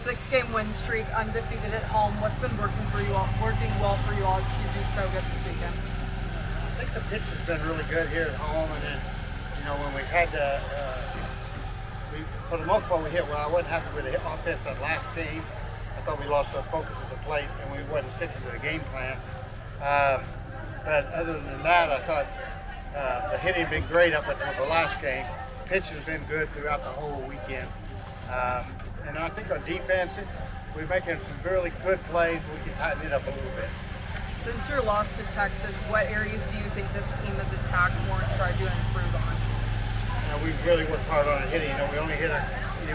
6-game win streak, undefeated at home. What's been working well for you all? Excuse me, so good this weekend. I think the pitch has been really good here at home, and then when we had for the most part we hit well. I wasn't happy with the offense that last game. I thought we lost our focus at the plate and we wasn't sticking to the game plan. But other than that, I thought the hitting had been great up until the last game. Pitch has been good throughout the whole weekend. And I think our defense, we're making some really good plays. We can tighten it up a little bit. Since your loss to Texas, what areas do you think this team has attacked more and tried to improve on? We've really worked hard on hitting. We only hit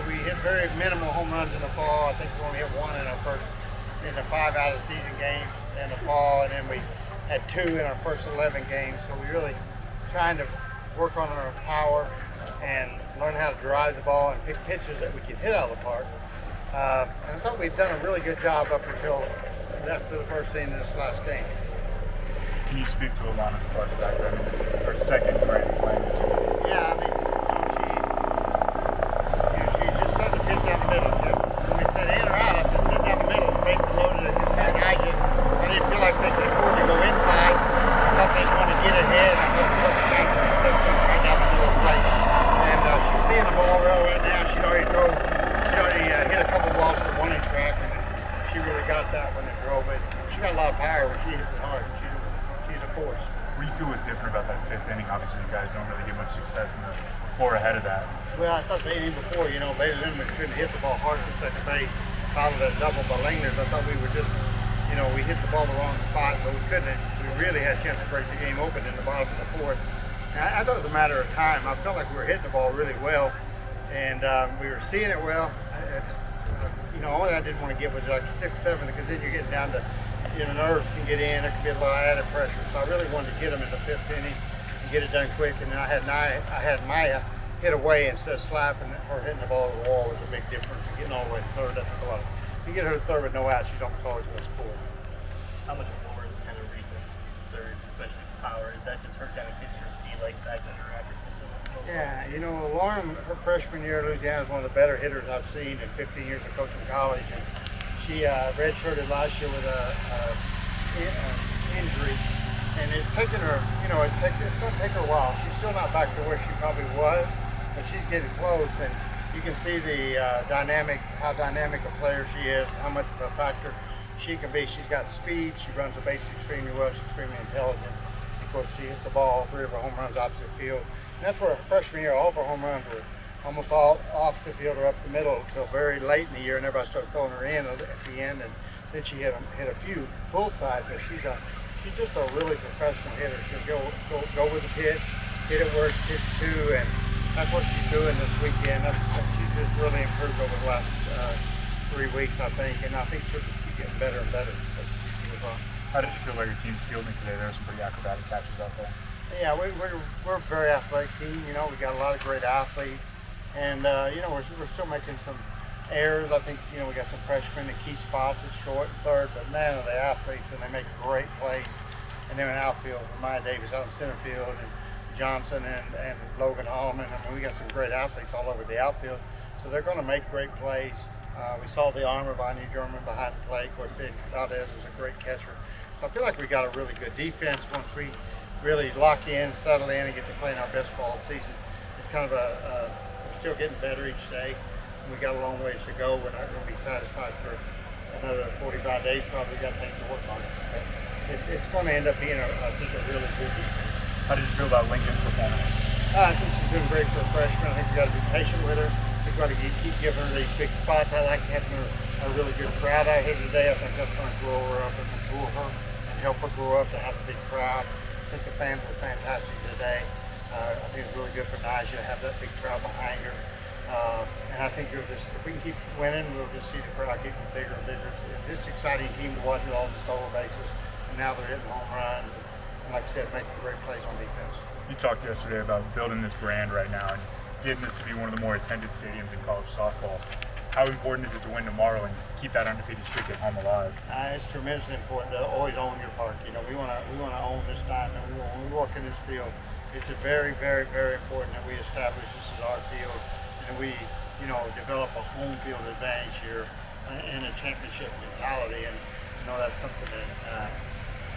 we hit very minimal home runs in the fall. I think we only hit one in the 5 out of season games in the fall, and then we had 2 in our first 11 games. So we're really trying to work on our power and learn how to drive the ball and pick pitches that we can hit out of the park. And I thought we'd done a really good job up until after the first inning of this last game. Can you speak to Alana's clutch factor? I mean, this is her second grand slam. Yeah, I mean, she just set the pitch down the middle. When we said in or out, I said sit down the middle. Basically loaded it. I didn't feel like they could afford to go inside. I thought they'd want to get ahead. I thought the perfect time to set something right down the middle of the plate. And she's seeing the ball well right now. She'd already hit a couple balls to the 1-inch track, and she really got that when it drove it. She got a lot of power when she hits it hard. She's a force. What do you feel was different about that 5th inning? Obviously, you guys don't really get much success in the 4 ahead of that. Well, I thought the inning before, Bailey Lindemann couldn't hit the ball hard to second base. Followed a double by Langners. I thought we were just, we hit the ball the wrong spot, but we couldn't. We really had a chance to break the game open in the bottom of the 4th. And I thought it was a matter of time. I felt like we were hitting the ball really well, and we were seeing it well. I just, only I didn't want to get was like 6, 7, because then you're getting down to, nerves can get in. There can be a lot of added pressure. So I really wanted to get them in the 5th inning and get it done quick. And then I had Maya hit away instead of slapping her hitting the ball to the wall was a big difference. And getting all the way to third, that took a lot. If you get her to third with no out, she's almost always going to score. How much more is kind of recent surge, especially power? Is that just her kind of getting her sea legs back under her after missing it? Yeah, Lauren, her freshman year at Louisiana is one of the better hitters I've seen in 15 years of coaching college. And she redshirted last year with an injury, and it's taken her, it's going to take her a while. She's still not back to where she probably was, but she's getting close, and you can see the how dynamic a player she is, how much of a factor she can be. She's got speed, she runs the base extremely well, she's extremely intelligent. Of course, she hits the ball, 3 of her home runs opposite field. And that's where her freshman year, all of her home runs were almost all opposite field or up the middle until very late in the year, and everybody started throwing her in at the end, and then she hit a few bullseye, but she's just a really professional hitter. She'll go with the pitch, hit it where it's pitched to, and that's what she's doing this weekend. She's just really improved over the last 3 weeks, I think, and I think she'll just keep getting better and better as she goes on. How did you feel about your team's fielding today? There were some pretty acrobatic catches out there. Yeah, we're a very athletic team. We got a lot of great athletes. And, we're still making some errors. I think, we got some freshmen in key spots at short and third, but man, are they athletes, and they make great plays. And then in outfield, Maya Davis out in center field, and Johnson and Logan Holloman. I mean, we got some great athletes all over the outfield, so they're going to make great plays. We saw the arm of Anya German behind the plate. Of course, Valdez is a great catcher. So I feel like we got a really good defense once we really lock in, settle in, and get to playing our best ball season. It's kind of we're still getting better each day. We got a long ways to go. We're not going to be satisfied for another 45 days. Probably got things to work on. But it's going to end up being, I think, a really good defense. How did you feel about Lincoln's performance? I think she's doing great for a freshman. I think we got to be patient with her. I think we got to keep giving her these big spots. I like having a really good crowd out here today. I think that's going to grow her up and mature her and help her grow up to have a big crowd. I think the fans were fantastic today. I think it's really good for Naja to have that big crowd behind her. And I think if we can keep winning, we'll just see the crowd getting bigger and bigger. It's an exciting team to watch with all the stolen bases. And now they're hitting home runs. And like I said, making great plays on defense. You talked yesterday about building this brand right now and getting this to be one of the more attended stadiums in college softball. How important is it to win tomorrow and keep that undefeated streak at home alive? It's tremendously important to always own your park. We want to own this diamond. When we walk in this field, it's very, very, very important that we establish this is our field, and we develop a home field advantage here and a championship mentality. And that's something that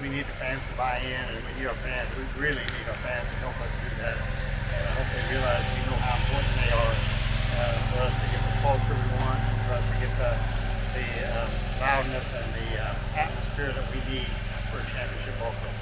we need the fans to buy in, and we need our fans. We really need our fans to help us do that. And I hope they realize we know how important they are for us to get the culture we want, and for us to get the loudness and the atmosphere that we need for a championship ball club.